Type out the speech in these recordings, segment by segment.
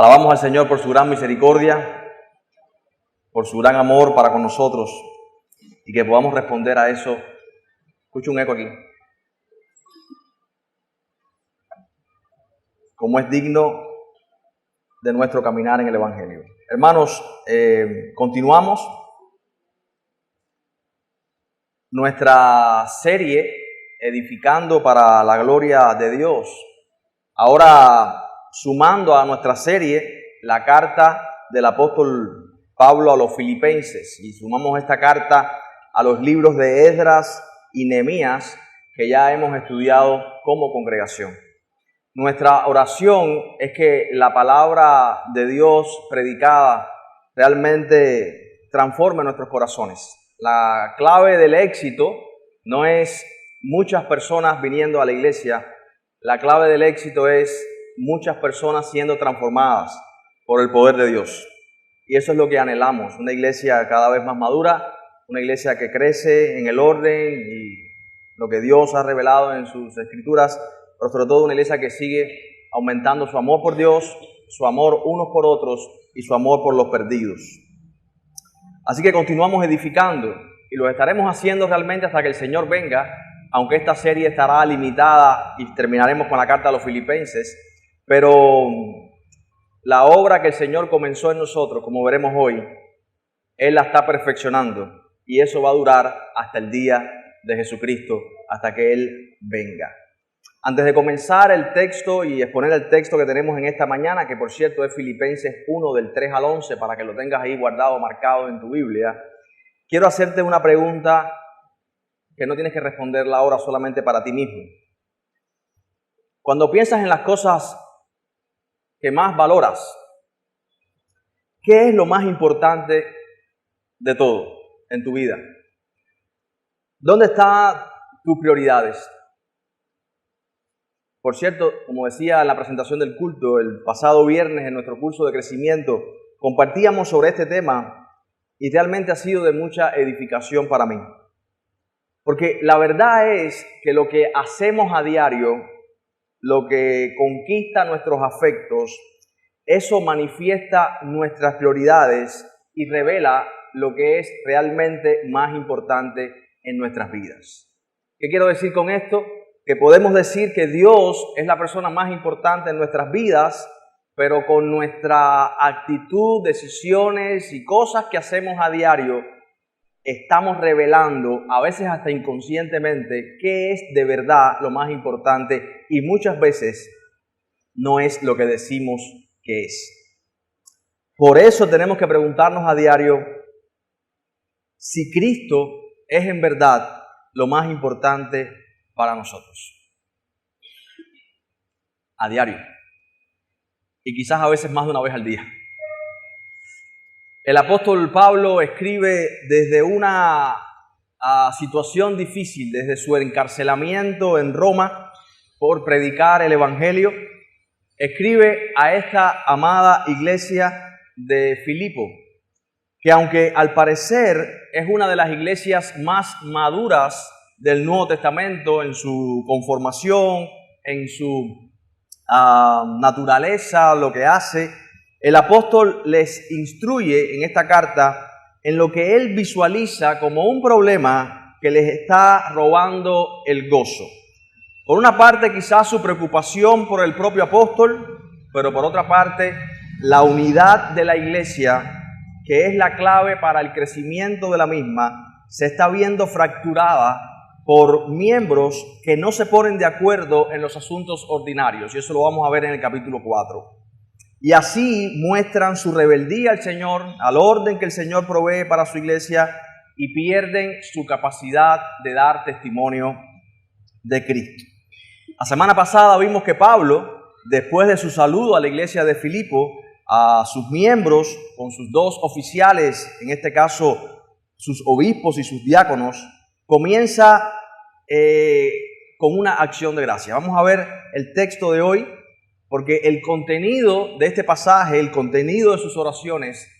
Alabamos al Señor por su gran misericordia, por su gran amor para con nosotros y que podamos responder a eso. Escucho un eco aquí. Como es digno de nuestro caminar en el Evangelio. Hermanos, continuamos nuestra serie Edificando para la Gloria de Dios. Ahora, sumando a nuestra serie la carta del apóstol Pablo a los Filipenses, y sumamos esta carta a los libros de Esdras y Nehemías que ya hemos estudiado como congregación. Nuestra oración es que la palabra de Dios predicada realmente transforme nuestros corazones. La clave del éxito no es muchas personas viniendo a la iglesia, la clave del éxito es muchas personas siendo transformadas por el poder de Dios. Y eso es lo que anhelamos, una iglesia cada vez más madura, una iglesia que crece en el orden y lo que Dios ha revelado en sus escrituras, pero sobre todo una iglesia que sigue aumentando su amor por Dios, su amor unos por otros y su amor por los perdidos. Así que continuamos edificando y lo estaremos haciendo realmente hasta que el Señor venga, aunque esta serie estará limitada y terminaremos con la carta a los Filipenses, pero la obra que el Señor comenzó en nosotros, como veremos hoy, Él la está perfeccionando y eso va a durar hasta el día de Jesucristo, hasta que Él venga. Antes de comenzar el texto y exponer el texto que tenemos en esta mañana, que por cierto es Filipenses 1 del 3 al 11, para que lo tengas ahí guardado, marcado en tu Biblia, quiero hacerte una pregunta que no tienes que responderla ahora solamente para ti mismo. Cuando piensas en las cosas que más valoras, ¿qué es lo más importante de todo en tu vida? ¿Dónde están tus prioridades? Por cierto, como decía en la presentación del culto, el pasado viernes en nuestro curso de crecimiento, compartíamos sobre este tema y realmente ha sido de mucha edificación para mí. Porque la verdad es que lo que hacemos a diario, lo que conquista nuestros afectos, eso manifiesta nuestras prioridades y revela lo que es realmente más importante en nuestras vidas. ¿Qué quiero decir con esto? Que podemos decir que Dios es la persona más importante en nuestras vidas, pero con nuestra actitud, decisiones y cosas que hacemos a diario, estamos revelando, a veces hasta inconscientemente, qué es de verdad lo más importante y muchas veces no es lo que decimos que es. Por eso tenemos que preguntarnos a diario si Cristo es en verdad lo más importante para nosotros. A diario. Y quizás a veces más de una vez al día. El apóstol Pablo escribe desde una situación difícil, desde su encarcelamiento en Roma por predicar el Evangelio. Escribe a esta amada iglesia de Filipo, que aunque al parecer es una de las iglesias más maduras del Nuevo Testamento en su conformación, en su naturaleza, lo que hace, el apóstol les instruye en esta carta en lo que él visualiza como un problema que les está robando el gozo. Por una parte, quizás su preocupación por el propio apóstol, pero por otra parte, la unidad de la iglesia, que es la clave para el crecimiento de la misma, se está viendo fracturada por miembros que no se ponen de acuerdo en los asuntos ordinarios. Y eso lo vamos a ver en el capítulo 4. Y así muestran su rebeldía al Señor, al orden que el Señor provee para su iglesia, y pierden su capacidad de dar testimonio de Cristo. La semana pasada vimos que Pablo, después de su saludo a la iglesia de Filipo, a sus miembros, con sus dos oficiales, en este caso sus obispos y sus diáconos, comienza con una acción de gracia. Vamos a ver el texto de hoy, porque el contenido de este pasaje, el contenido de sus oraciones,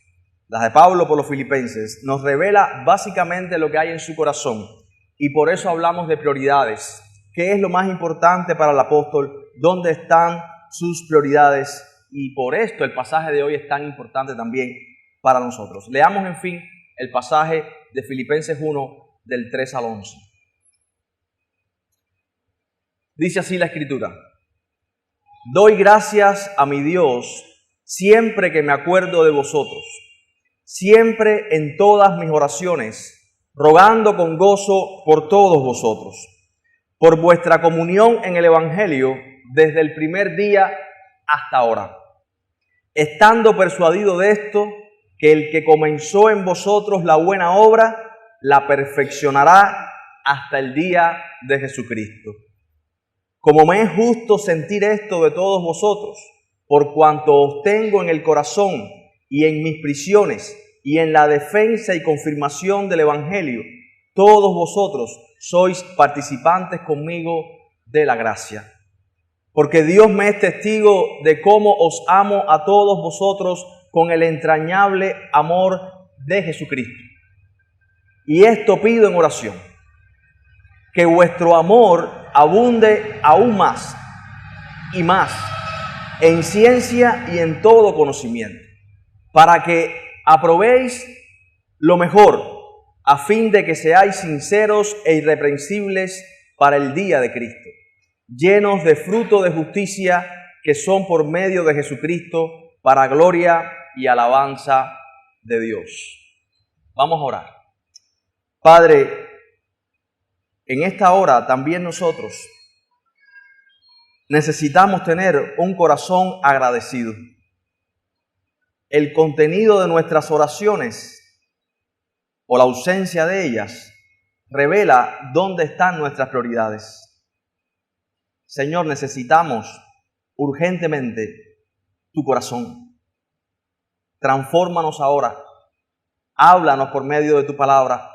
las de Pablo por los filipenses, nos revela básicamente lo que hay en su corazón. Y por eso hablamos de prioridades. ¿Qué es lo más importante para el apóstol? ¿Dónde están sus prioridades y por esto el pasaje de hoy es tan importante también para nosotros. Leamos, en fin, el pasaje de Filipenses 1, del 3 al 11. Dice así la Escritura: Doy gracias a mi Dios siempre que me acuerdo de vosotros, siempre en todas mis oraciones, rogando con gozo por todos vosotros, por vuestra comunión en el Evangelio desde el primer día hasta ahora, estando persuadido de esto, que el que comenzó en vosotros la buena obra, la perfeccionará hasta el día de Jesucristo. Como me es justo sentir esto de todos vosotros, por cuanto os tengo en el corazón y en mis prisiones y en la defensa y confirmación del Evangelio, todos vosotros sois participantes conmigo de la gracia. Porque Dios me es testigo de cómo os amo a todos vosotros con el entrañable amor de Jesucristo. Y esto pido en oración, que vuestro amor abunde aún más y más en ciencia y en todo conocimiento, para que aprobéis lo mejor, a fin de que seáis sinceros e irreprensibles para el día de Cristo, llenos de fruto de justicia que son por medio de Jesucristo, para gloria y alabanza de Dios. Vamos a orar. Padre, en esta hora también nosotros necesitamos tener un corazón agradecido. El contenido de nuestras oraciones o la ausencia de ellas revela dónde están nuestras prioridades. Señor, necesitamos urgentemente tu corazón. Transfórmanos ahora. Háblanos por medio de tu palabra.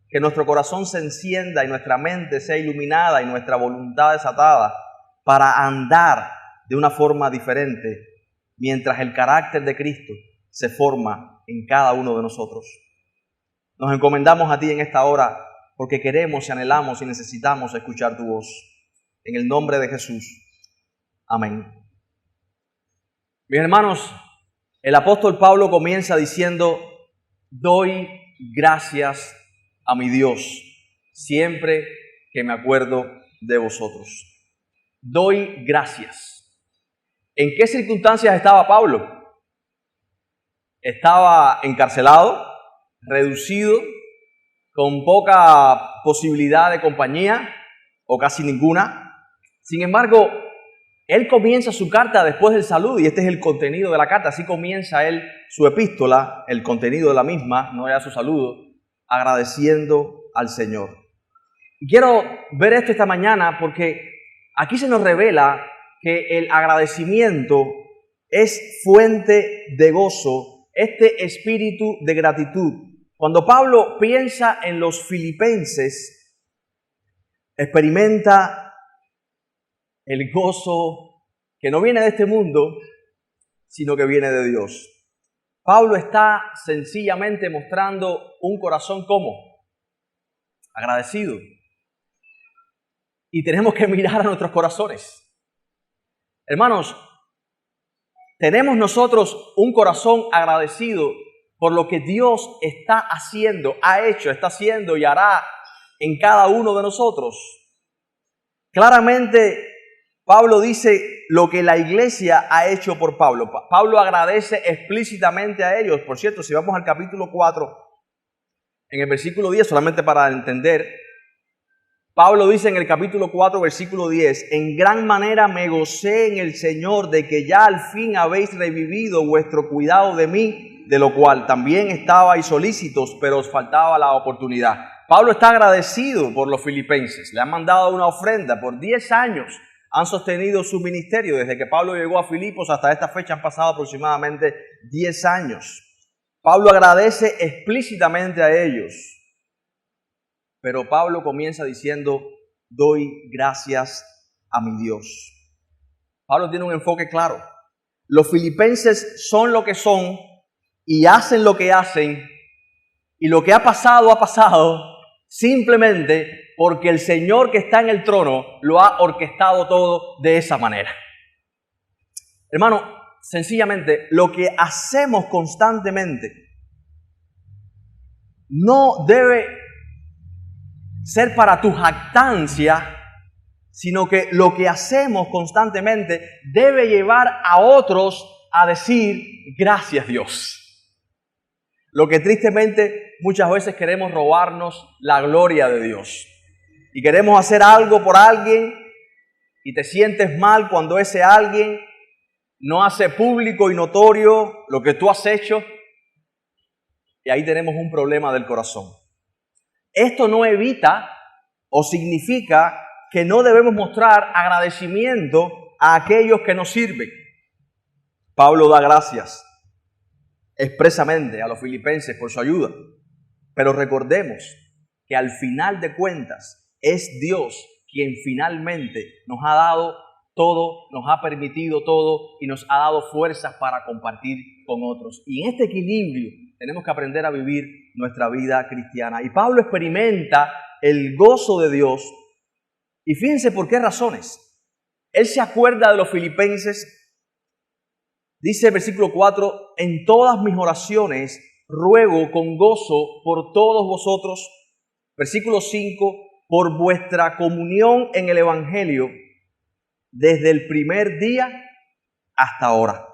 Que nuestro corazón se encienda y nuestra mente sea iluminada y nuestra voluntad desatada para andar de una forma diferente mientras el carácter de Cristo se forma en cada uno de nosotros. Nos encomendamos a ti en esta hora porque queremos y anhelamos y necesitamos escuchar tu voz. En el nombre de Jesús. Amén. Mis hermanos, el apóstol Pablo comienza diciendo: doy gracias a mi Dios siempre que me acuerdo de vosotros. Doy gracias. ¿En qué circunstancias estaba Pablo? Estaba encarcelado, reducido, con poca posibilidad de compañía o casi ninguna. Sin embargo, él comienza su carta después del saludo y este es el contenido de la carta. Así comienza él su epístola, el contenido de la misma, no ya su saludo, agradeciendo al Señor. Y quiero ver esto esta mañana porque aquí se nos revela que el agradecimiento es fuente de gozo, este espíritu de gratitud. Cuando Pablo piensa en los filipenses, experimenta el gozo que no viene de este mundo, sino que viene de Dios. Pablo está sencillamente mostrando un corazón ¿cómo? Agradecido. Y tenemos que mirar a nuestros corazones. Hermanos, tenemos nosotros un corazón agradecido por lo que Dios está haciendo, ha hecho, está haciendo y hará en cada uno de nosotros. Claramente, Pablo dice lo que la iglesia ha hecho por Pablo. Pablo agradece explícitamente a ellos. Por cierto, si vamos al capítulo 4, en el versículo 10, solamente para entender, Pablo dice en el capítulo 4, versículo 10, en gran manera me gocé en el Señor de que ya al fin habéis revivido vuestro cuidado de mí, de lo cual también estabais solícitos, pero os faltaba la oportunidad. Pablo está agradecido por los filipenses. Le han mandado una ofrenda. Por 10 años han sostenido su ministerio. Desde que Pablo llegó a Filipos hasta esta fecha han pasado aproximadamente 10 años. Pablo agradece explícitamente a ellos. Pero Pablo comienza diciendo, doy gracias a mi Dios. Pablo tiene un enfoque claro. Los filipenses son lo que son y hacen lo que hacen. Y lo que ha pasado simplemente porque el Señor que está en el trono lo ha orquestado todo de esa manera. Hermano, sencillamente, lo que hacemos constantemente no debe ser para tu jactancia, sino que lo que hacemos constantemente debe llevar a otros a decir gracias Dios. Lo que tristemente muchas veces queremos robarnos la gloria de Dios. Y queremos hacer algo por alguien y te sientes mal cuando ese alguien no hace público y notorio lo que tú has hecho. Y ahí tenemos un problema del corazón. Esto no evita o significa que no debemos mostrar agradecimiento a aquellos que nos sirven. Pablo da gracias expresamente a los filipenses por su ayuda. Pero recordemos que al final de cuentas es Dios quien finalmente nos ha dado todo, nos ha permitido todo y nos ha dado fuerzas para compartir con otros. Y en este equilibrio tenemos que aprender a vivir nuestra vida cristiana. Y Pablo experimenta el gozo de Dios. Y fíjense por qué razones. Él se acuerda de los filipenses. Dice el versículo 4, en todas mis oraciones ruego con gozo por todos vosotros. Versículo 5, por vuestra comunión en el Evangelio desde el primer día hasta ahora.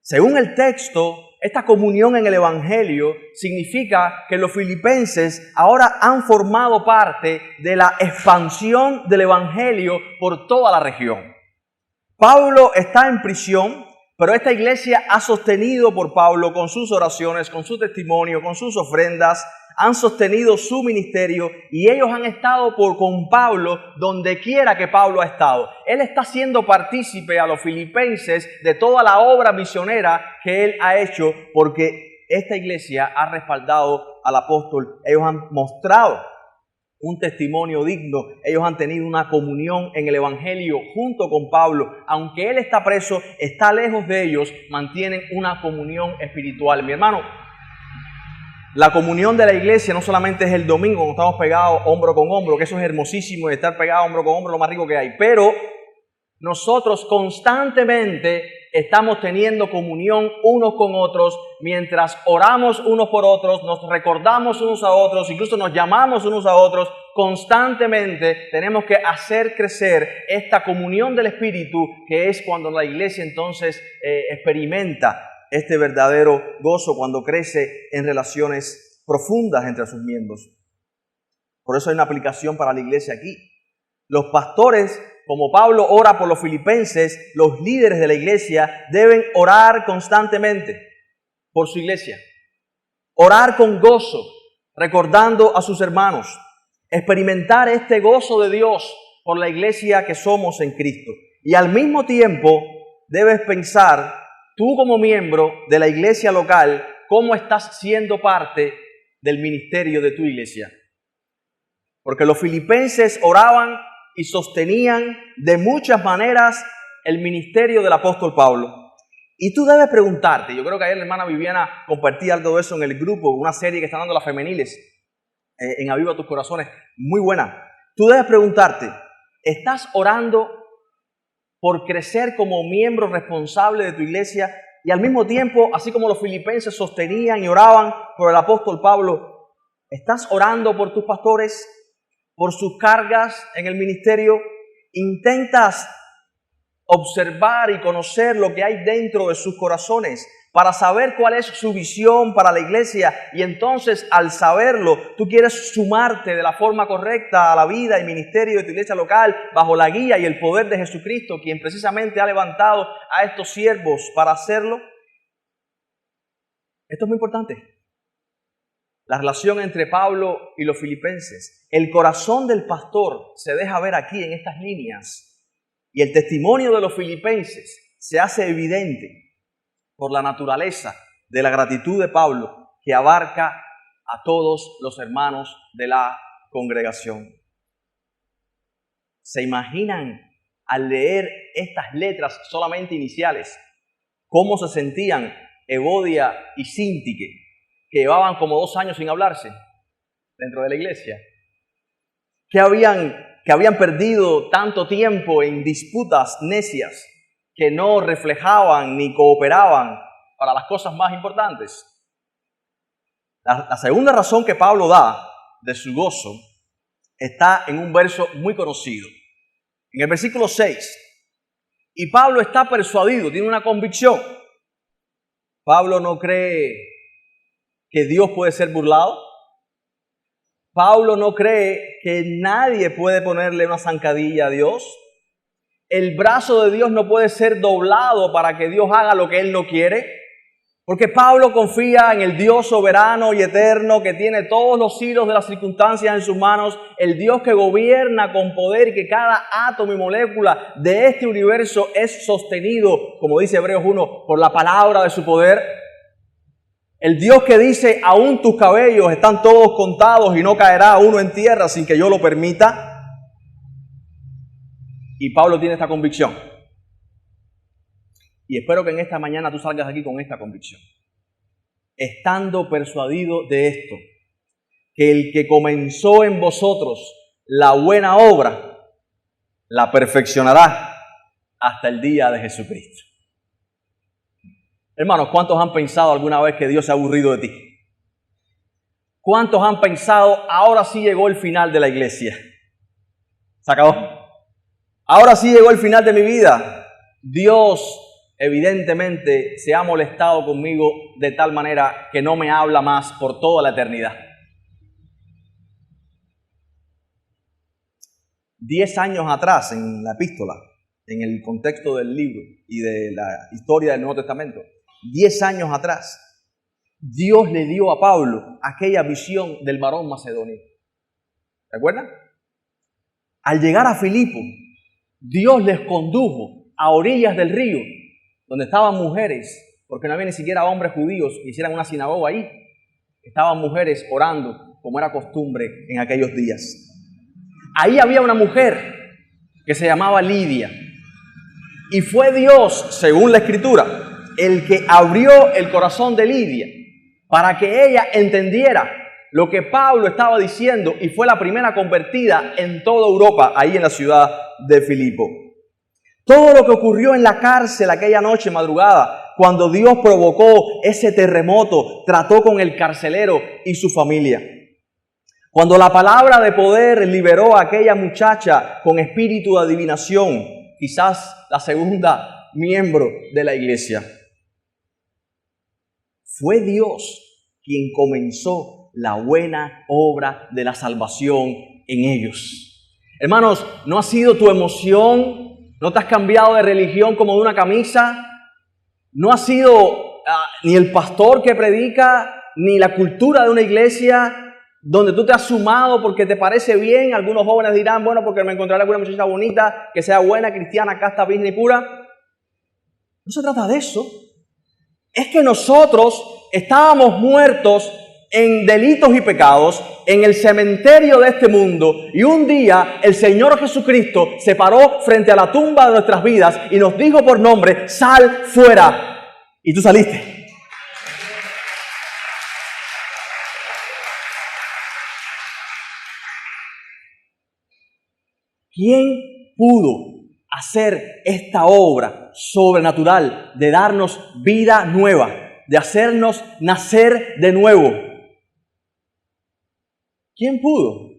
Según el texto, esta comunión en el Evangelio significa que los filipenses ahora han formado parte de la expansión del Evangelio por toda la región. Pablo está en prisión, pero esta iglesia ha sostenido por Pablo con sus oraciones, con su testimonio, con sus ofrendas, han sostenido su ministerio y ellos han estado con Pablo donde quiera que Pablo ha estado. Él está siendo partícipe a los filipenses de toda la obra misionera que él ha hecho porque esta iglesia ha respaldado al apóstol. Ellos han mostrado un testimonio digno. Ellos han tenido una comunión en el Evangelio junto con Pablo. Aunque él está preso, está lejos de ellos, mantienen una comunión espiritual. Mi hermano, la comunión de la iglesia no solamente es el domingo, cuando estamos pegados hombro con hombro, que eso es hermosísimo, y estar pegados hombro con hombro es lo más rico que hay. Pero nosotros constantemente estamos teniendo comunión unos con otros, mientras oramos unos por otros, nos recordamos unos a otros, incluso nos llamamos unos a otros. Constantemente tenemos que hacer crecer esta comunión del Espíritu, que es cuando la iglesia entonces experimenta este verdadero gozo, cuando crece en relaciones profundas entre sus miembros. Por eso hay una aplicación para la iglesia aquí. Los pastores, como Pablo ora por los filipenses, los líderes de la iglesia deben orar constantemente por su iglesia. Orar con gozo, recordando a sus hermanos. Experimentar este gozo de Dios por la iglesia que somos en Cristo. Y al mismo tiempo debes pensar, tú como miembro de la iglesia local, cómo estás siendo parte del ministerio de tu iglesia. Porque los filipenses oraban y sostenían de muchas maneras el ministerio del apóstol Pablo. Y tú debes preguntarte, yo creo que ayer la hermana Viviana compartía algo de eso en el grupo, una serie que están dando las femeniles, en Aviva tus Corazones, muy buena. Tú debes preguntarte, ¿estás orando por crecer como miembro responsable de tu iglesia? Y al mismo tiempo, así como los filipenses sostenían y oraban por el apóstol Pablo, ¿estás orando por tus pastores, por sus cargas en el ministerio? ¿Intentas observar y conocer lo que hay dentro de sus corazones para saber cuál es su visión para la iglesia? Y entonces, al saberlo, tú quieres sumarte de la forma correcta a la vida y ministerio de tu iglesia local bajo la guía y el poder de Jesucristo, quien precisamente ha levantado a estos siervos para hacerlo. Esto es muy importante. La relación entre Pablo y los filipenses. El corazón del pastor se deja ver aquí en estas líneas. Y el testimonio de los filipenses se hace evidente por la naturaleza de la gratitud de Pablo, que abarca a todos los hermanos de la congregación. ¿Se imaginan al leer estas letras solamente iniciales cómo se sentían Evodia y Síntique, que llevaban como 2 años sin hablarse dentro de la iglesia? Que habían perdido tanto tiempo en disputas necias, que no reflejaban ni cooperaban para las cosas más importantes. La segunda razón que Pablo da de su gozo está en un verso muy conocido. En el versículo 6. Y Pablo está persuadido, tiene una convicción. Pablo no cree que Dios puede ser burlado. Pablo no cree que nadie puede ponerle una zancadilla a Dios. El brazo de Dios no puede ser doblado para que Dios haga lo que Él no quiere. Porque Pablo confía en el Dios soberano y eterno que tiene todos los hilos de las circunstancias en sus manos, el Dios que gobierna con poder y que cada átomo y molécula de este universo es sostenido, como dice Hebreos 1, por la palabra de su poder. El Dios que dice, aún tus cabellos están todos contados y no caerá uno en tierra sin que yo lo permita. Y Pablo tiene esta convicción. Y espero que en esta mañana tú salgas aquí con esta convicción. Estando persuadido de esto, que el que comenzó en vosotros la buena obra, la perfeccionará hasta el día de Jesucristo. Hermanos, ¿cuántos han pensado alguna vez que Dios se ha aburrido de ti? ¿Cuántos han pensado, ahora sí llegó el final de la iglesia? ¿Se acabó? Ahora sí llegó el final de mi vida. Dios evidentemente se ha molestado conmigo de tal manera que no me habla más por toda la eternidad. 10 años atrás en la epístola, en el contexto del libro y de la historia del Nuevo Testamento, 10 años atrás, Dios le dio a Pablo aquella visión del varón macedonio. ¿Recuerdan? Al llegar a Filipo, Dios les condujo a orillas del río, donde estaban mujeres, porque no había ni siquiera hombres judíos que hicieran una sinagoga ahí. Estaban mujeres orando, como era costumbre en aquellos días. Ahí había una mujer que se llamaba Lidia. Y fue Dios, según la Escritura, el que abrió el corazón de Lidia para que ella entendiera lo que Pablo estaba diciendo y fue la primera convertida en toda Europa, ahí en la ciudad de Filipo. Todo lo que ocurrió en la cárcel aquella noche madrugada, cuando Dios provocó ese terremoto, trató con el carcelero y su familia. Cuando la palabra de poder liberó a aquella muchacha con espíritu de adivinación, quizás la segunda miembro de la iglesia. Fue Dios quien comenzó la buena obra de la salvación en ellos. Hermanos, ¿no ha sido tu emoción? ¿No te has cambiado de religión como de una camisa? ¿No ha sido ni el pastor que predica, ni la cultura de una iglesia donde tú te has sumado porque te parece bien? Algunos jóvenes dirán, bueno, porque me encontraré alguna muchacha bonita, que sea buena, cristiana, casta, virgen y pura. No se trata de eso. Es que nosotros estábamos muertos en delitos y pecados, en el cementerio de este mundo, y un día el Señor Jesucristo se paró frente a la tumba de nuestras vidas y nos dijo por nombre, sal fuera. Y tú saliste. ¿Quién pudo hacer esta obra sobrenatural de darnos vida nueva, de hacernos nacer de nuevo? ¿Quién pudo?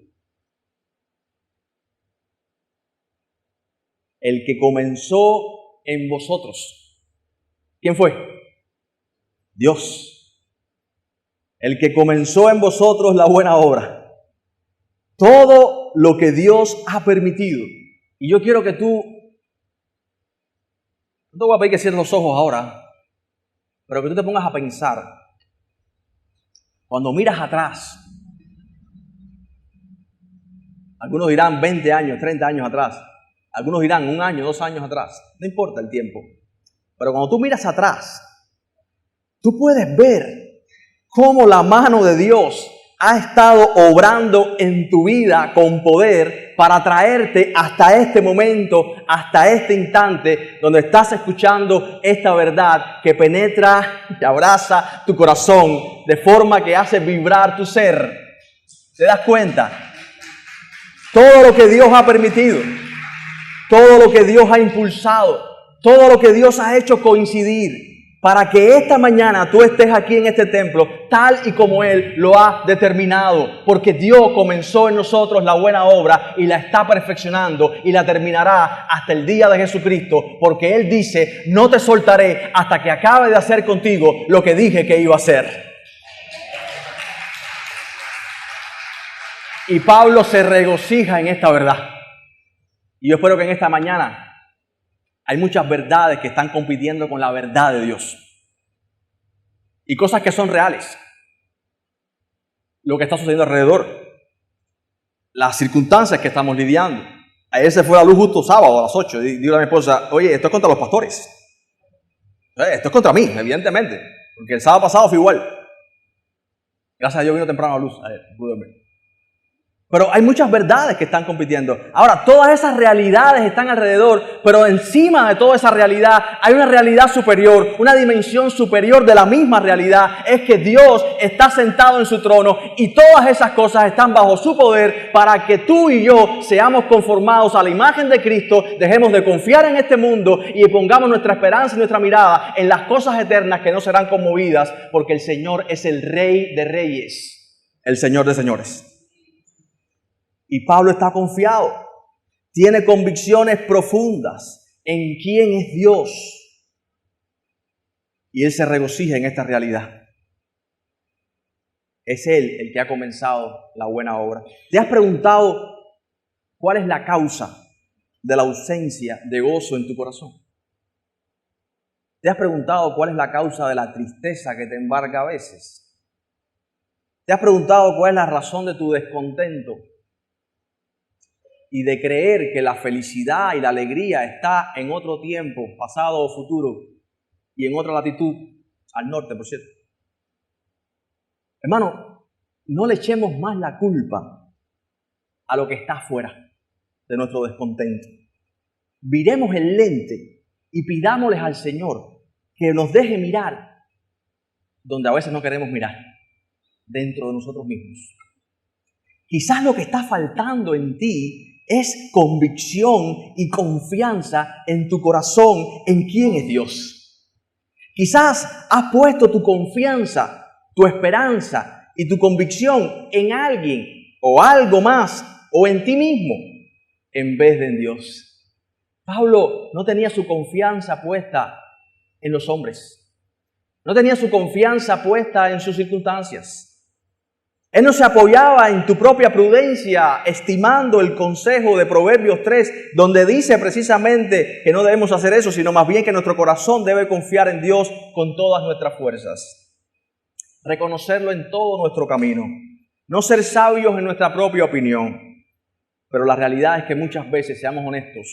El que comenzó en vosotros. ¿Quién fue? Dios. El que comenzó en vosotros la buena obra. Todo lo que Dios ha permitido. Y yo quiero que tú, no te voy a pedir que cierres los ojos ahora, pero que tú te pongas a pensar. Cuando miras atrás, algunos dirán 20 años, 30 años atrás. Algunos dirán 1 año, 2 años atrás. No importa el tiempo. Pero cuando tú miras atrás, tú puedes ver cómo la mano de Dios ha estado obrando en tu vida con poder para traerte hasta este momento, hasta este instante, donde estás escuchando esta verdad que penetra y abraza tu corazón de forma que hace vibrar tu ser. ¿Te das cuenta? Todo lo que Dios ha permitido, todo lo que Dios ha impulsado, todo lo que Dios ha hecho coincidir para que esta mañana tú estés aquí en este templo tal y como Él lo ha determinado. Porque Dios comenzó en nosotros la buena obra y la está perfeccionando y la terminará hasta el día de Jesucristo. Porque Él dice, no te soltaré hasta que acabe de hacer contigo lo que dije que iba a hacer. Y Pablo se regocija en esta verdad. Y yo espero que en esta mañana hay muchas verdades que están compitiendo con la verdad de Dios. Y cosas que son reales. Lo que está sucediendo alrededor. Las circunstancias que estamos lidiando. Ayer se fue la luz justo sábado a las 8. Digo a mi esposa, oye, esto es contra los pastores. Esto es contra mí, evidentemente. Porque el sábado pasado fue igual. Gracias a Dios vino temprano la luz. Ayer, pude dormir. Pero hay muchas verdades que están compitiendo. Ahora, todas esas realidades están alrededor, pero encima de toda esa realidad hay una realidad superior, una dimensión superior de la misma realidad. Es que Dios está sentado en su trono y todas esas cosas están bajo su poder para que tú y yo seamos conformados a la imagen de Cristo, dejemos de confiar en este mundo y pongamos nuestra esperanza y nuestra mirada en las cosas eternas que no serán conmovidas, porque el Señor es el Rey de Reyes, el Señor de Señores. Y Pablo está confiado, tiene convicciones profundas en quién es Dios. Y él se regocija en esta realidad. Es Él el que ha comenzado la buena obra. ¿Te has preguntado cuál es la causa de la ausencia de gozo en tu corazón? ¿Te has preguntado cuál es la causa de la tristeza que te embarga a veces? ¿Te has preguntado cuál es la razón de tu descontento? Y de creer que la felicidad y la alegría está en otro tiempo, pasado o futuro, y en otra latitud, al norte, por cierto. Hermano, no le echemos más la culpa a lo que está afuera de nuestro descontento. Viremos el lente y pidámosles al Señor que nos deje mirar donde a veces no queremos mirar, dentro de nosotros mismos. Quizás lo que está faltando en ti es convicción y confianza en tu corazón en quién es Dios. Quizás has puesto tu confianza, tu esperanza y tu convicción en alguien o algo más o en ti mismo en vez de en Dios. Pablo no tenía su confianza puesta en los hombres. No tenía su confianza puesta en sus circunstancias. Él no se apoyaba en tu propia prudencia, estimando el consejo de Proverbios 3, donde dice precisamente que no debemos hacer eso, sino más bien que nuestro corazón debe confiar en Dios con todas nuestras fuerzas. Reconocerlo en todo nuestro camino. No ser sabios en nuestra propia opinión. Pero la realidad es que muchas veces, seamos honestos,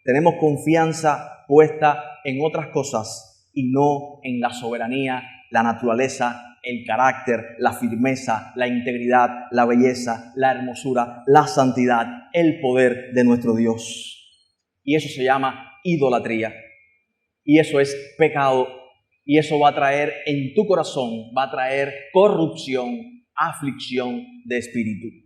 tenemos confianza puesta en otras cosas y no en la soberanía, la naturaleza, el carácter, la firmeza, la integridad, la belleza, la hermosura, la santidad, el poder de nuestro Dios. Y eso se llama idolatría. Y eso es pecado. Y eso va a traer en tu corazón, va a traer corrupción, aflicción de espíritu.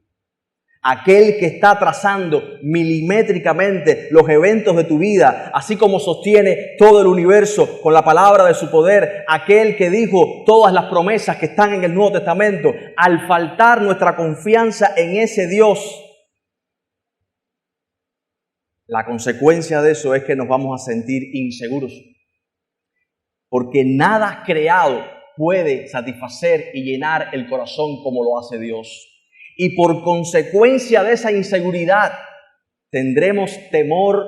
Aquel que está trazando milimétricamente los eventos de tu vida, así como sostiene todo el universo con la palabra de su poder, aquel que dijo todas las promesas que están en el Nuevo Testamento, al faltar nuestra confianza en ese Dios, la consecuencia de eso es que nos vamos a sentir inseguros, porque nada creado puede satisfacer y llenar el corazón como lo hace Dios. Y por consecuencia de esa inseguridad, tendremos temor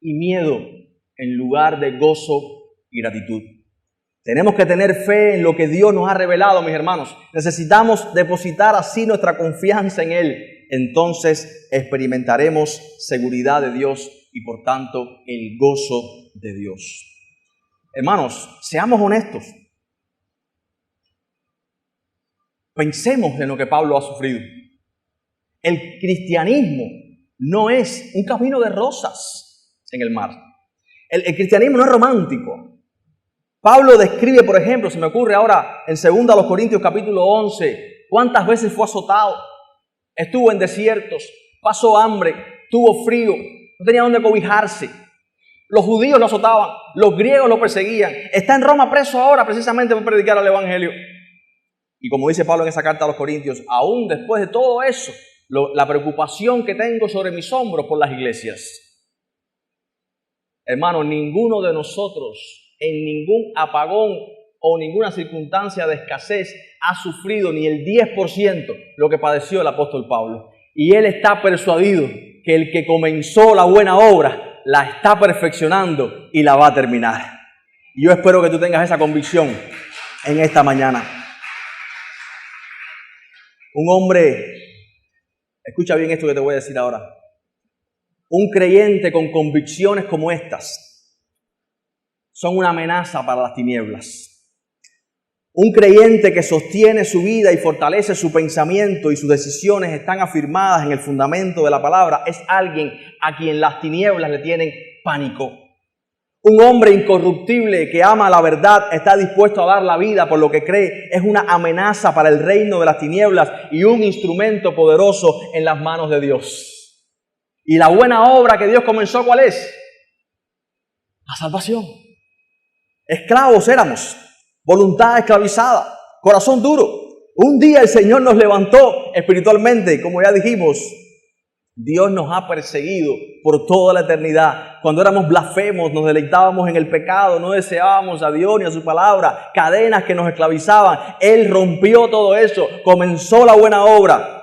y miedo en lugar de gozo y gratitud. Tenemos que tener fe en lo que Dios nos ha revelado, mis hermanos. Necesitamos depositar así nuestra confianza en Él. Entonces experimentaremos seguridad de Dios y por tanto el gozo de Dios. Hermanos, seamos honestos. Pensemos en lo que Pablo ha sufrido. El cristianismo no es un camino de rosas en el mar. El cristianismo no es romántico. Pablo describe, por ejemplo, se me ocurre ahora en 2 Corintios capítulo 11, cuántas veces fue azotado, estuvo en desiertos, pasó hambre, tuvo frío, no tenía dónde cobijarse. Los judíos lo azotaban, los griegos lo perseguían. Está en Roma preso ahora precisamente por predicar el evangelio. Y como dice Pablo en esa carta a los Corintios, aún después de todo eso, la preocupación que tengo sobre mis hombros por las iglesias. Hermano, ninguno de nosotros en ningún apagón o ninguna circunstancia de escasez ha sufrido ni el 10% lo que padeció el apóstol Pablo. Y él está persuadido que el que comenzó la buena obra la está perfeccionando y la va a terminar. Y yo espero que tú tengas esa convicción en esta mañana. Un hombre, escucha bien esto que te voy a decir ahora. Un creyente con convicciones como estas son una amenaza para las tinieblas. Un creyente que sostiene su vida y fortalece su pensamiento y sus decisiones están afirmadas en el fundamento de la palabra es alguien a quien las tinieblas le tienen pánico. Un hombre incorruptible que ama la verdad, está dispuesto a dar la vida por lo que cree, es una amenaza para el reino de las tinieblas y un instrumento poderoso en las manos de Dios. Y la buena obra que Dios comenzó, ¿cuál es? La salvación. Esclavos éramos, voluntad esclavizada, corazón duro. Un día el Señor nos levantó espiritualmente, como ya dijimos. Dios nos ha perseguido por toda la eternidad. Cuando éramos blasfemos, nos deleitábamos en el pecado, no deseábamos a Dios ni a su palabra, cadenas que nos esclavizaban. Él rompió todo eso, comenzó la buena obra.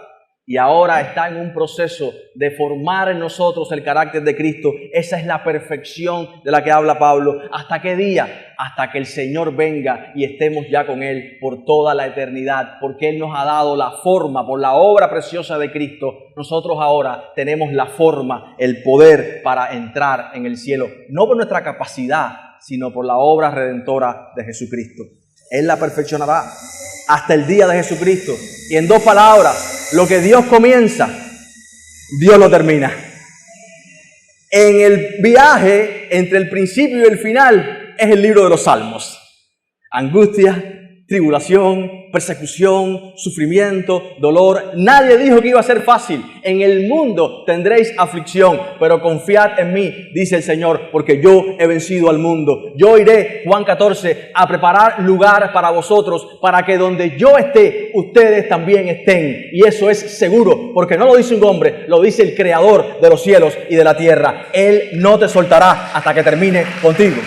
Y ahora está en un proceso de formar en nosotros el carácter de Cristo. Esa es la perfección de la que habla Pablo. ¿Hasta qué día? Hasta que el Señor venga y estemos ya con Él por toda la eternidad. Porque Él nos ha dado la forma, por la obra preciosa de Cristo. Nosotros ahora tenemos la forma, el poder para entrar en el cielo. No por nuestra capacidad, sino por la obra redentora de Jesucristo. Él la perfeccionará hasta el día de Jesucristo. Y en dos palabras, lo que Dios comienza, Dios lo termina. En el viaje entre el principio y el final es el libro de los Salmos. Angustia, tribulación, persecución, sufrimiento, dolor. Nadie dijo que iba a ser fácil. En el mundo tendréis aflicción, pero confiad en mí, dice el Señor, porque yo he vencido al mundo. Yo iré, Juan 14, a preparar lugar para vosotros, para que donde yo esté, ustedes también estén. Y eso es seguro, porque no lo dice un hombre, lo dice el Creador de los cielos y de la tierra. Él no te soltará hasta que termine contigo.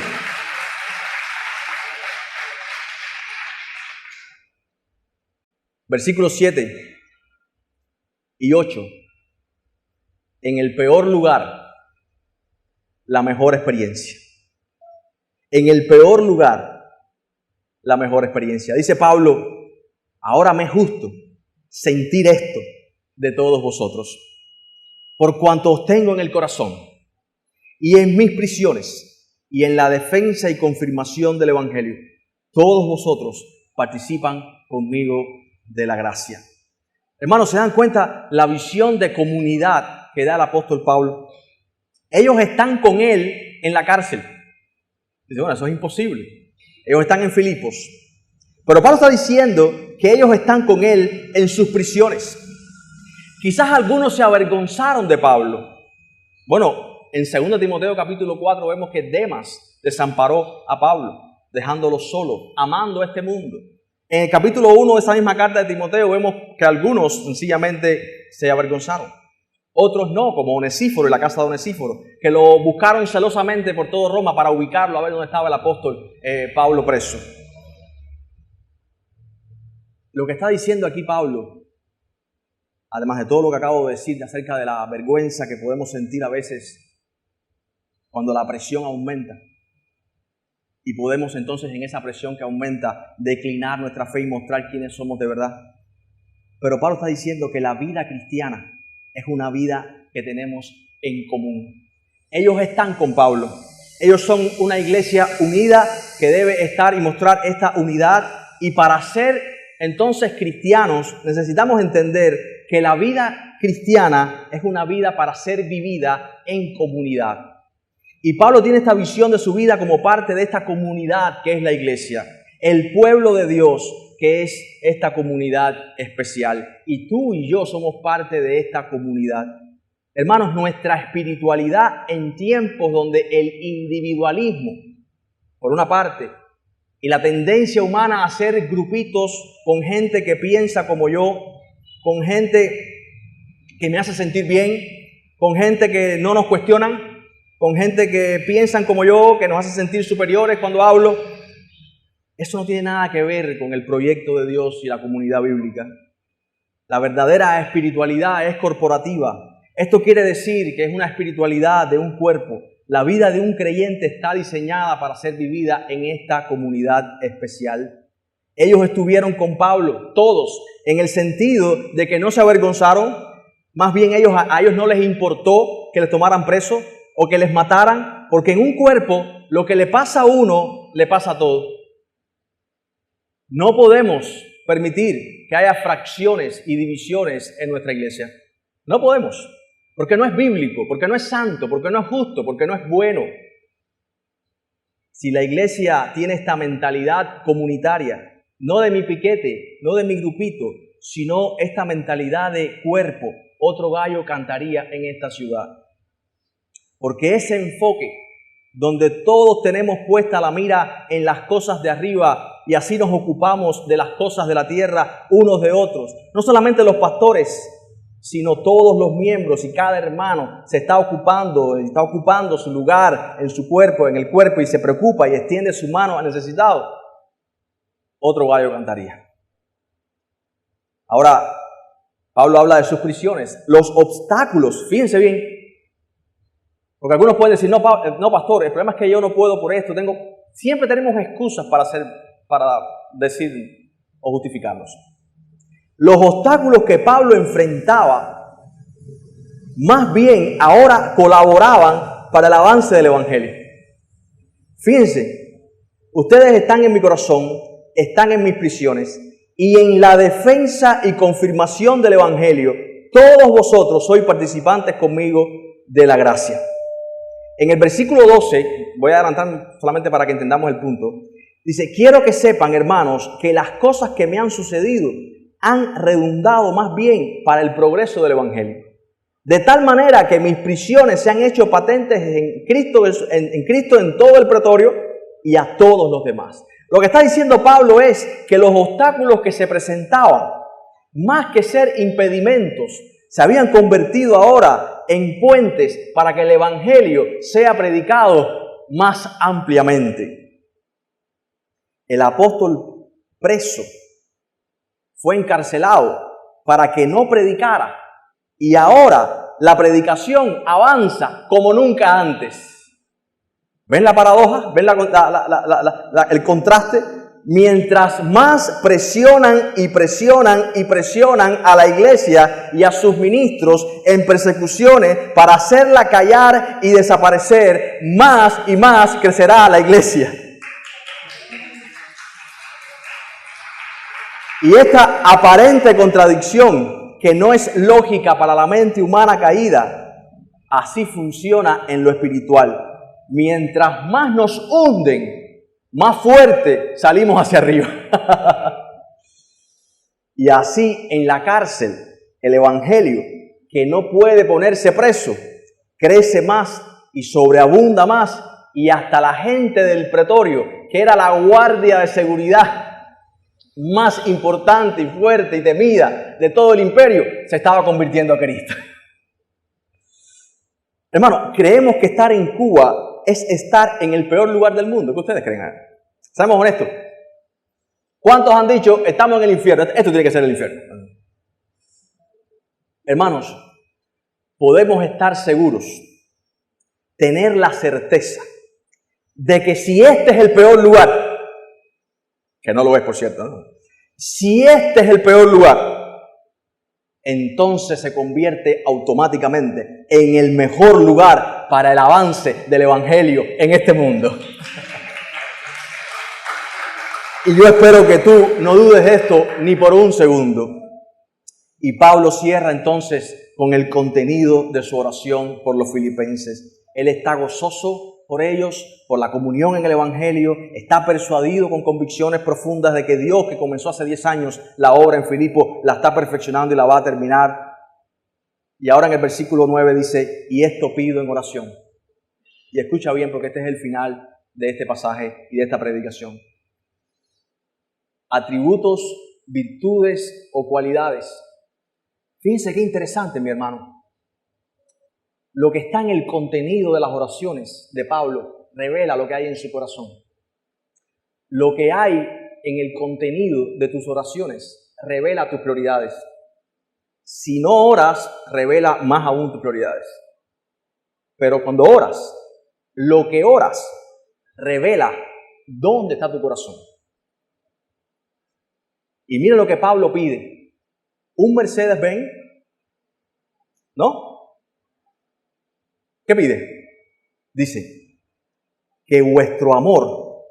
Versículos 7 y 8. En el peor lugar, la mejor experiencia. En el peor lugar, la mejor experiencia. Dice Pablo, ahora me es justo sentir esto de todos vosotros, por cuanto os tengo en el corazón y en mis prisiones y en la defensa y confirmación del Evangelio. Todos vosotros participan conmigo de la gracia. Hermanos, ¿se dan cuenta la visión de comunidad que da el apóstol Pablo? Ellos están con él en la cárcel. Dice, bueno, eso es imposible. Ellos están en Filipos. Pero Pablo está diciendo que ellos están con él en sus prisiones. Quizás algunos se avergonzaron de Pablo. Bueno, en 2 Timoteo capítulo 4 vemos que Demas desamparó a Pablo, dejándolo solo, amando a este mundo. En el capítulo 1 de esa misma carta de Timoteo vemos que algunos sencillamente se avergonzaron. Otros no, como Onesíforo y la casa de Onesíforo, que lo buscaron celosamente por todo Roma para ubicarlo a ver dónde estaba el apóstol Pablo preso. Lo que está diciendo aquí Pablo, además de todo lo que acabo de decir acerca de la vergüenza que podemos sentir a veces cuando la presión aumenta, y podemos entonces en esa presión que aumenta declinar nuestra fe y mostrar quiénes somos de verdad. Pero Pablo está diciendo que la vida cristiana es una vida que tenemos en común. Ellos están con Pablo. Ellos son una iglesia unida que debe estar y mostrar esta unidad. Y para ser entonces cristianos necesitamos entender que la vida cristiana es una vida para ser vivida en comunidad. Y Pablo tiene esta visión de su vida como parte de esta comunidad que es la iglesia, el pueblo de Dios que es esta comunidad especial. Y tú y yo somos parte de esta comunidad. Hermanos, nuestra espiritualidad en tiempos donde el individualismo, por una parte, y la tendencia humana a hacer grupitos con gente que piensa como yo, con gente que me hace sentir bien, con gente que no nos cuestionan, con gente que piensan como yo, que nos hace sentir superiores cuando hablo. Eso no tiene nada que ver con el proyecto de Dios y la comunidad bíblica. La verdadera espiritualidad es corporativa. Esto quiere decir que es una espiritualidad de un cuerpo. La vida de un creyente está diseñada para ser vivida en esta comunidad especial. Ellos estuvieron con Pablo, todos, en el sentido de que no se avergonzaron. Más bien a ellos no les importó que les tomaran preso o que les mataran, porque en un cuerpo lo que le pasa a uno, le pasa a todos. No podemos permitir que haya fracciones y divisiones en nuestra iglesia. No podemos, porque no es bíblico, porque no es santo, porque no es justo, porque no es bueno. Si la iglesia tiene esta mentalidad comunitaria, no de mi piquete, no de mi grupito, sino esta mentalidad de cuerpo, otro gallo cantaría en esta ciudad. Porque ese enfoque, donde todos tenemos puesta la mira en las cosas de arriba y así nos ocupamos de las cosas de la tierra unos de otros, no solamente los pastores, sino todos los miembros y cada hermano se está ocupando su lugar en su cuerpo, en el cuerpo, y se preocupa y extiende su mano al necesitado, otro gallo cantaría. Ahora, Pablo habla de sus prisiones, los obstáculos, fíjense bien, porque algunos pueden decir, no pastor, el problema es que yo no puedo por esto, siempre tenemos excusas para decir o justificarnos. Los obstáculos que Pablo enfrentaba, más bien ahora colaboraban para el avance del Evangelio. Fíjense, ustedes están en mi corazón, están en mis prisiones, y en la defensa y confirmación del Evangelio, todos vosotros sois participantes conmigo de la gracia. En el versículo 12, voy a adelantar solamente para que entendamos el punto, dice, quiero que sepan, hermanos, que las cosas que me han sucedido han redundado más bien para el progreso del Evangelio. De tal manera que mis prisiones se han hecho patentes en Cristo en todo el pretorio y a todos los demás. Lo que está diciendo Pablo es que los obstáculos que se presentaban, más que ser impedimentos, se habían convertido ahora en puentes para que el Evangelio sea predicado más ampliamente. El apóstol preso fue encarcelado para que no predicara, y ahora la predicación avanza como nunca antes. ¿Ven la paradoja? ¿Ven el contraste? Mientras más presionan y presionan y presionan a la iglesia y a sus ministros en persecuciones para hacerla callar y desaparecer, más y más crecerá la iglesia. Y esta aparente contradicción, que no es lógica para la mente humana caída, así funciona en lo espiritual. Mientras más nos hunden, más fuerte salimos hacia arriba. Y así en la cárcel, el Evangelio, que no puede ponerse preso, crece más y sobreabunda más, y hasta la gente del pretorio, que era la guardia de seguridad más importante y fuerte y temida de todo el imperio, se estaba convirtiendo a Cristo. Hermano, creemos que estar en Cuba es estar en el peor lugar del mundo. ¿Qué ustedes creen? Seamos honestos. ¿Cuántos han dicho, estamos en el infierno? Esto tiene que ser el infierno. Hermanos, podemos estar seguros, tener la certeza de que si este es el peor lugar, que no lo es por cierto, ¿no? Si este es el peor lugar, entonces se convierte automáticamente en el mejor lugar para el avance del Evangelio en este mundo. Y yo espero que tú no dudes de esto ni por un segundo. Y Pablo cierra entonces con el contenido de su oración por los filipenses. Él está gozoso por ellos, por la comunión en el Evangelio, está persuadido con convicciones profundas de que Dios, que comenzó hace 10 años la obra en Filipo, la está perfeccionando y la va a terminar. Y ahora en el versículo 9 dice, y esto pido en oración. Y escucha bien porque este es el final de este pasaje y de esta predicación. Atributos, virtudes o cualidades. Fíjense qué interesante, mi hermano. Lo que está en el contenido de las oraciones de Pablo revela lo que hay en su corazón. Lo que hay en el contenido de tus oraciones revela tus prioridades. Si no oras, revela más aún tus prioridades. Pero cuando oras, lo que oras revela dónde está tu corazón. Y mira lo que Pablo pide. Un Mercedes-Benz, ¿no? ¿Qué pide? Dice, que vuestro amor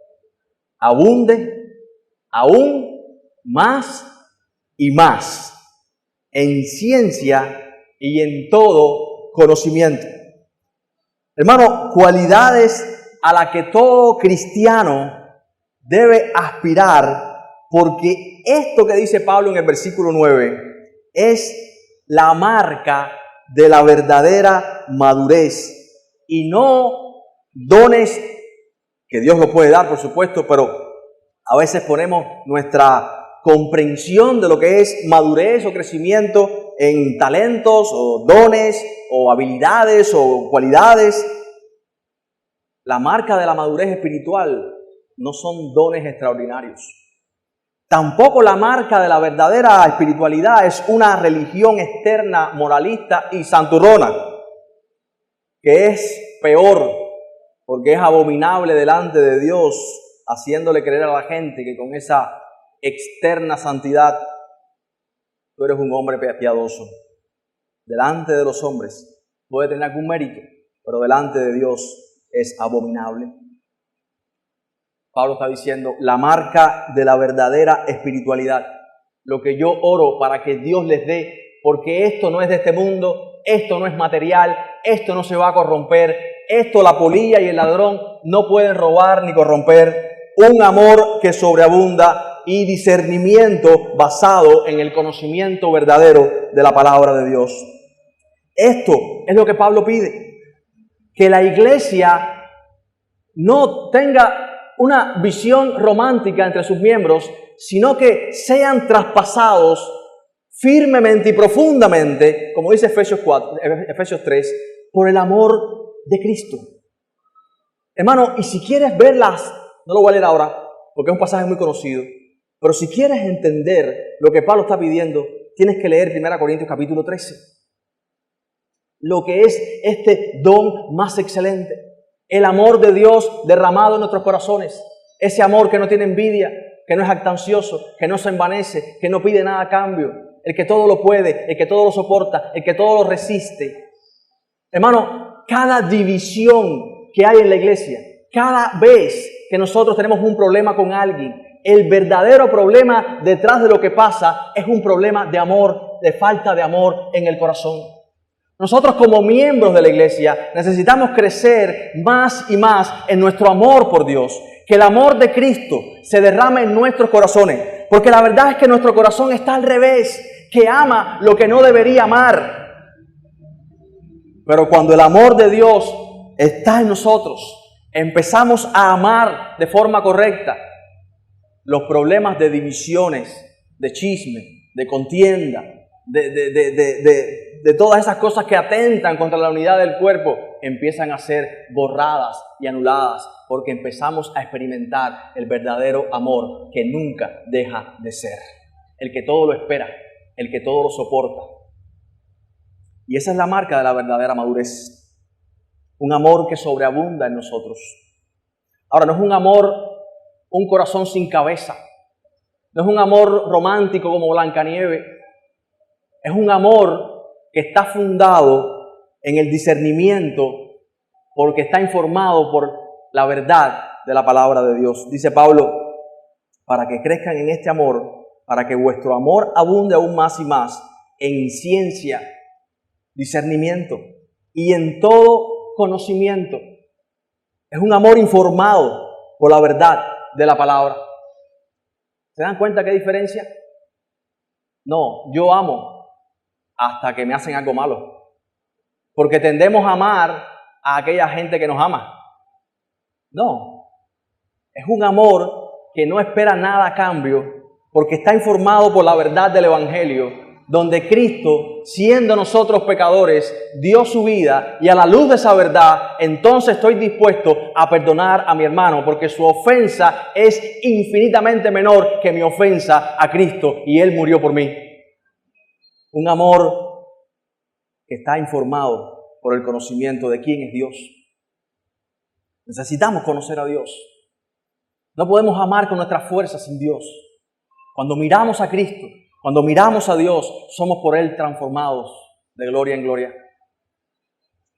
abunde aún más y más en ciencia y en todo conocimiento. Hermano, cualidades a las que todo cristiano debe aspirar, porque esto que dice Pablo en el versículo 9 es la marca de la verdadera madurez y no dones que Dios lo puede dar, por supuesto, pero a veces ponemos nuestra comprensión de lo que es madurez o crecimiento en talentos o dones o habilidades o cualidades. La marca de la madurez espiritual no son dones extraordinarios. Tampoco la marca de la verdadera espiritualidad es una religión externa, moralista y santurrona, que es peor porque es abominable delante de Dios, haciéndole creer a la gente que con esa externa santidad tú eres un hombre piadoso. Delante de los hombres puede tener algún mérito, pero delante de Dios es abominable. Pablo está diciendo, la marca de la verdadera espiritualidad, lo que yo oro para que Dios les dé, porque esto no es de este mundo, esto no es material, esto no se va a corromper, esto la polilla y el ladrón no pueden robar ni corromper, un amor que sobreabunda y discernimiento basado en el conocimiento verdadero de la palabra de Dios. Esto es lo que Pablo pide, que la iglesia no tenga una visión romántica entre sus miembros, sino que sean traspasados firmemente y profundamente, como dice Efesios 3, por el amor de Cristo. Hermano, y si quieres verlas, no lo voy a leer ahora, porque es un pasaje muy conocido, pero si quieres entender lo que Pablo está pidiendo, tienes que leer 1 Corintios capítulo 13. Lo que es este don más excelente. El amor de Dios derramado en nuestros corazones. Ese amor que no tiene envidia, que no es jactancioso, que no se envanece, que no pide nada a cambio. El que todo lo puede, el que todo lo soporta, el que todo lo resiste. Hermano, cada división que hay en la iglesia, cada vez que nosotros tenemos un problema con alguien, el verdadero problema detrás de lo que pasa es un problema de amor, de falta de amor en el corazón. Nosotros como miembros de la iglesia necesitamos crecer más y más en nuestro amor por Dios. Que el amor de Cristo se derrame en nuestros corazones. Porque la verdad es que nuestro corazón está al revés, que ama lo que no debería amar. Pero cuando el amor de Dios está en nosotros, empezamos a amar de forma correcta. Los problemas de divisiones, de chisme, de contienda, de todas esas cosas que atentan contra la unidad del cuerpo, empiezan a ser borradas y anuladas porque empezamos a experimentar el verdadero amor que nunca deja de ser. El que todo lo espera, el que todo lo soporta. Y esa es la marca de la verdadera madurez. Un amor que sobreabunda en nosotros. Ahora, no es un amor, un corazón sin cabeza. No es un amor romántico como Blancanieves. Es un amor que está fundado en el discernimiento porque está informado por la verdad de la palabra de Dios. Dice Pablo, para que crezcan en este amor, para que vuestro amor abunde aún más y más en ciencia, discernimiento y en todo conocimiento. Es un amor informado por la verdad de la palabra. ¿Se dan cuenta qué diferencia? No, yo amo hasta que me hacen algo malo. porque tendemos a amar a aquella gente que nos ama. No, es un amor que no espera nada a cambio, porque está informado por la verdad del Evangelio, donde Cristo, siendo nosotros pecadores, dio su vida, y a la luz de esa verdad, entonces estoy dispuesto a perdonar a mi hermano, porque su ofensa es infinitamente menor que mi ofensa a Cristo, y Él murió por mí. Un amor que está informado por el conocimiento de quién es Dios. Necesitamos conocer a Dios. No podemos amar con nuestras fuerzas sin Dios. Cuando miramos a Cristo, cuando miramos a Dios, somos por Él transformados de gloria en gloria.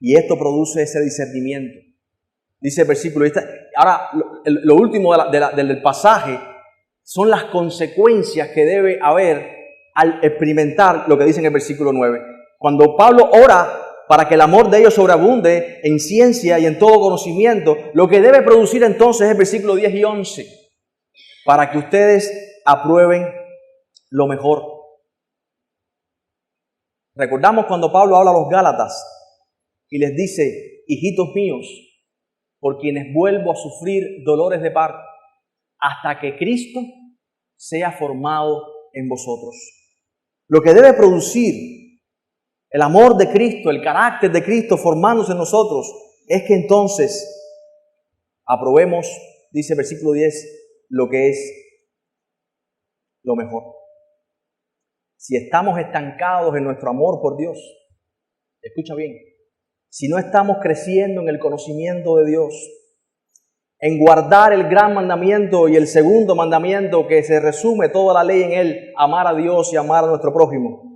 Y esto produce ese discernimiento. Dice el versículo. Ahora, lo último del pasaje son las consecuencias que debe haber al experimentar lo que dice en el versículo 9. Cuando Pablo ora para que el amor de ellos sobreabunde en ciencia y en todo conocimiento, lo que debe producir entonces es el versículo 10 y 11. Para que ustedes aprueben lo mejor. Recordamos cuando Pablo habla a los Gálatas y les dice: hijitos míos, por quienes vuelvo a sufrir dolores de parto, hasta que Cristo sea formado en vosotros. Lo que debe producir el amor de Cristo, el carácter de Cristo formándose en nosotros, es que entonces aprobemos, dice el versículo 10, lo que es lo mejor. Si estamos estancados en nuestro amor por Dios, escucha bien, si no estamos creciendo en el conocimiento de Dios, en guardar el gran mandamiento y el segundo mandamiento que se resume toda la ley en él, amar a Dios y amar a nuestro prójimo,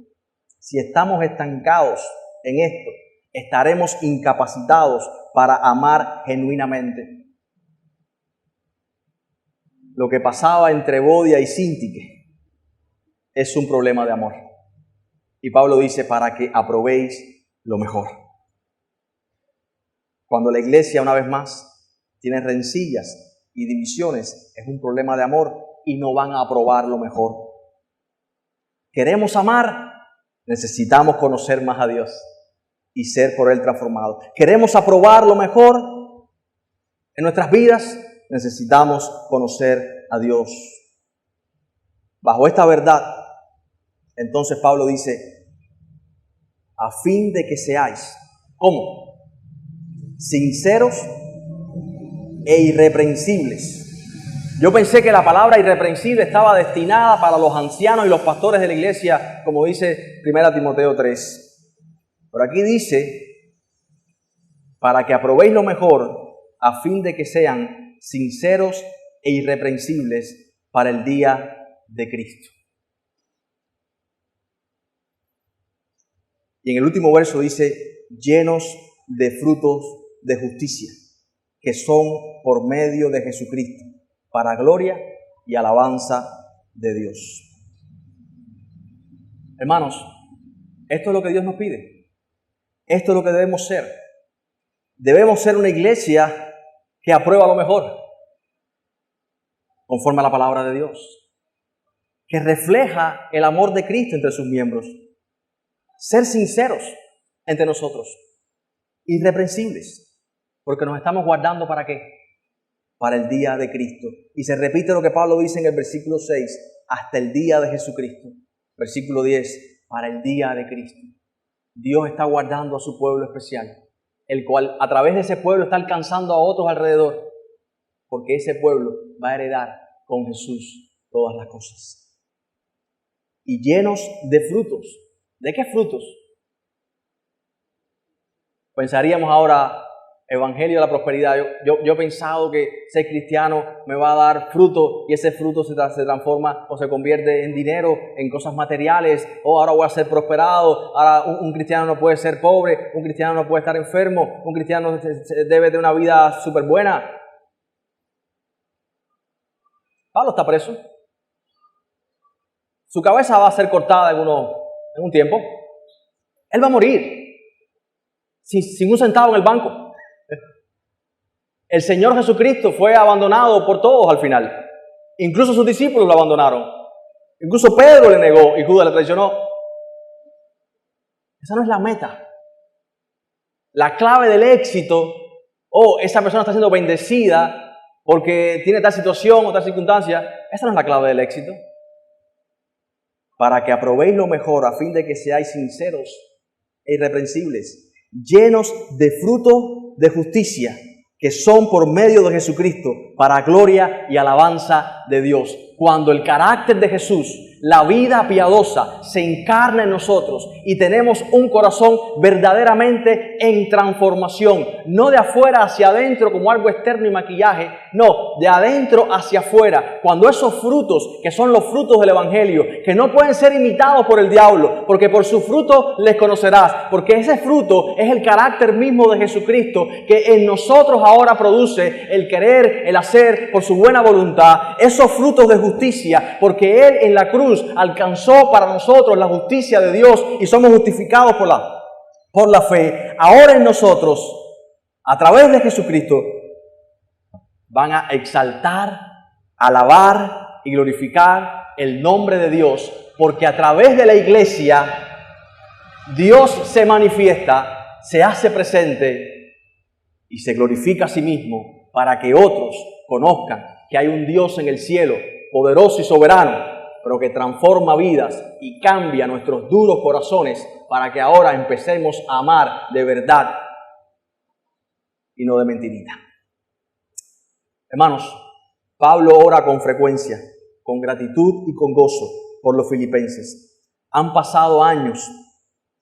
si estamos estancados en esto, estaremos incapacitados para amar genuinamente. Lo que pasaba entre Evodia y Síntique es un problema de amor. Y Pablo dice: para que aprobéis lo mejor. Cuando la iglesia, una vez más, tiene rencillas y divisiones, es un problema de amor y no van a aprobar lo mejor. ¿Queremos amar? Necesitamos conocer más a Dios y ser por Él transformados. ¿Queremos aprobar lo mejor en nuestras vidas? Necesitamos conocer a Dios. Bajo esta verdad, entonces Pablo dice: a fin de que seáis, ¿cómo? Sinceros e irreprensibles. Yo pensé que la palabra irreprensible estaba destinada para los ancianos y los pastores de la iglesia, como dice 1 Timoteo 3. Pero aquí dice: para que aprobéis lo mejor, a fin de que sean sinceros e irreprensibles para el día de Cristo. Y en el último verso dice: llenos de frutos de justicia, que son por medio de Jesucristo, para gloria y alabanza de Dios. Hermanos, esto es lo que Dios nos pide. Esto es lo que debemos ser. Debemos ser una iglesia que aprueba lo mejor, conforme a la palabra de Dios, que refleja el amor de Cristo entre sus miembros. Ser sinceros entre nosotros, irreprensibles, porque nos estamos guardando ¿para qué? Para el día de Cristo. Y se repite lo que Pablo dice en el versículo 6, hasta el día de Jesucristo. Versículo 10, para el día de Cristo. Dios está guardando a su pueblo especial, el cual a través de ese pueblo está alcanzando a otros alrededor, porque ese pueblo va a heredar con Jesús todas las cosas. Y llenos de frutos. ¿De qué frutos? Pensaríamos ahora, Evangelio de la prosperidad. Yo he pensado que ser cristiano me va a dar fruto, y ese fruto se transforma o se convierte en dinero, en cosas materiales. Ahora voy a ser prosperado. Ahora un cristiano no puede ser pobre, un cristiano no puede estar enfermo, un cristiano debe de una vida súper buena. Pablo está preso. Su cabeza va a ser cortada en un tiempo. Él va a morir sin un centavo en el banco. El Señor Jesucristo fue abandonado por todos al final. Incluso sus discípulos lo abandonaron. Incluso Pedro le negó y Judas le traicionó. Esa no es la meta. la clave del éxito, esa persona está siendo bendecida porque tiene tal situación o tal circunstancia, esa no es la clave del éxito. Para que aprobéis lo mejor a fin de que seáis sinceros e irreprensibles, llenos de fruto de justicia, que son por medio de Jesucristo, para gloria y alabanza de Dios. Cuando el carácter de Jesús, la vida piadosa, se encarna en nosotros y tenemos un corazón verdaderamente en transformación, no de afuera hacia adentro como algo externo y maquillaje, no, de adentro hacia afuera, cuando esos frutos, que son los frutos del Evangelio, que no pueden ser imitados por el diablo, porque por su fruto les conocerás, porque ese fruto es el carácter mismo de Jesucristo, que en nosotros ahora produce el querer, el hacer por su buena voluntad, esos frutos de justicia, porque Él en la cruz alcanzó para nosotros la justicia de Dios y somos justificados por la fe. Ahora en nosotros, a través de Jesucristo, van a exaltar, alabar y glorificar el nombre de Dios, porque a través de la iglesia Dios se manifiesta, se hace presente y se glorifica a sí mismo para que otros conozcan que hay un Dios en el cielo, poderoso y soberano, pero que transforma vidas y cambia nuestros duros corazones para que ahora empecemos a amar de verdad y no de mentirita. Hermanos, Pablo ora con frecuencia, con gratitud y con gozo por los filipenses. Han pasado años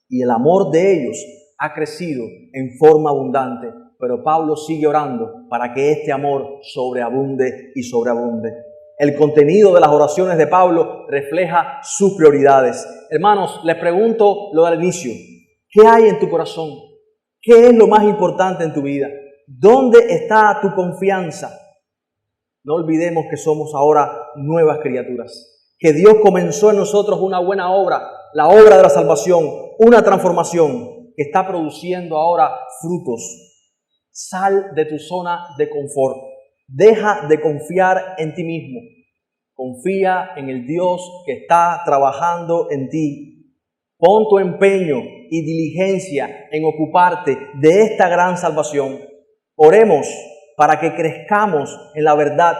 y el amor de ellos ha crecido en forma abundante, pero Pablo sigue orando para que este amor sobreabunde y sobreabunde. El contenido de las oraciones de Pablo refleja sus prioridades. Hermanos, les pregunto lo del inicio. ¿Qué hay en tu corazón? ¿Qué es lo más importante en tu vida? ¿Dónde está tu confianza? No olvidemos que somos ahora nuevas criaturas, que Dios comenzó en nosotros una buena obra, la obra de la salvación, una transformación que está produciendo ahora frutos. Sal de tu zona de confort. Deja de confiar en ti mismo. Confía en el Dios que está trabajando en ti. Pon tu empeño y diligencia en ocuparte de esta gran salvación. Oremos para que crezcamos en la verdad,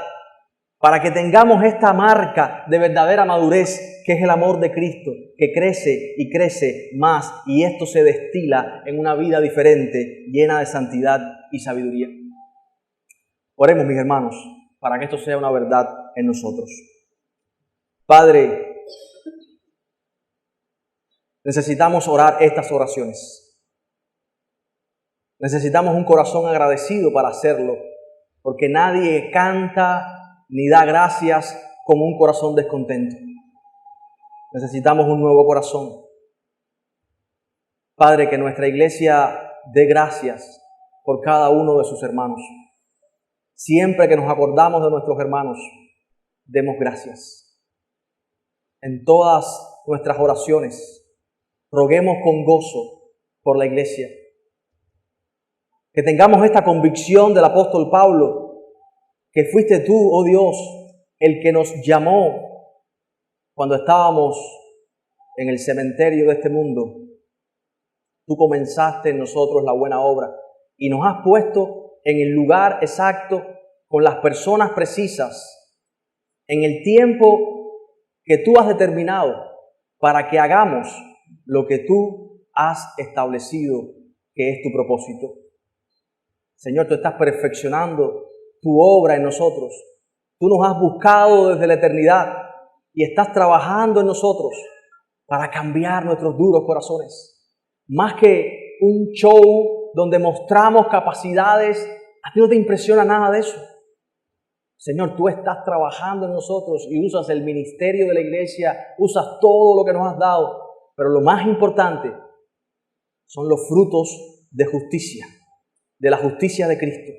para que tengamos esta marca de verdadera madurez, que es el amor de Cristo, que crece y crece más, y esto se destila en una vida diferente, llena de santidad y sabiduría. Oremos, mis hermanos, para que esto sea una verdad en nosotros. Padre, necesitamos orar estas oraciones. Necesitamos un corazón agradecido para hacerlo, porque nadie canta ni da gracias con un corazón descontento. Necesitamos un nuevo corazón. Padre, que nuestra iglesia dé gracias por cada uno de sus hermanos. Siempre que nos acordamos de nuestros hermanos, demos gracias. En todas nuestras oraciones, roguemos con gozo por la iglesia. Que tengamos esta convicción del apóstol Pablo, que fuiste tú, oh Dios, el que nos llamó cuando estábamos en el cementerio de este mundo. Tú comenzaste en nosotros la buena obra y nos has puesto en el lugar exacto, con las personas precisas, en el tiempo que tú has determinado para que hagamos lo que tú has establecido que es tu propósito. Señor, tú estás perfeccionando tu obra en nosotros. Tú nos has buscado desde la eternidad y estás trabajando en nosotros para cambiar nuestros duros corazones. Más que un show donde mostramos capacidades, a ti no te impresiona nada de eso. Señor, tú estás trabajando en nosotros y usas el ministerio de la iglesia, usas todo lo que nos has dado, pero lo más importante son los frutos de justicia, de la justicia de Cristo.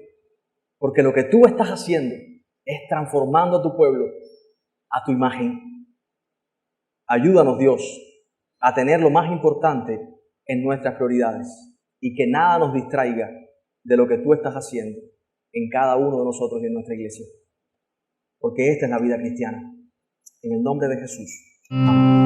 Porque lo que tú estás haciendo es transformando a tu pueblo a tu imagen. Ayúdanos, Dios, a tener lo más importante en nuestras prioridades y que nada nos distraiga de lo que tú estás haciendo en cada uno de nosotros y en nuestra iglesia. Porque esta es la vida cristiana. En el nombre de Jesús. Amén.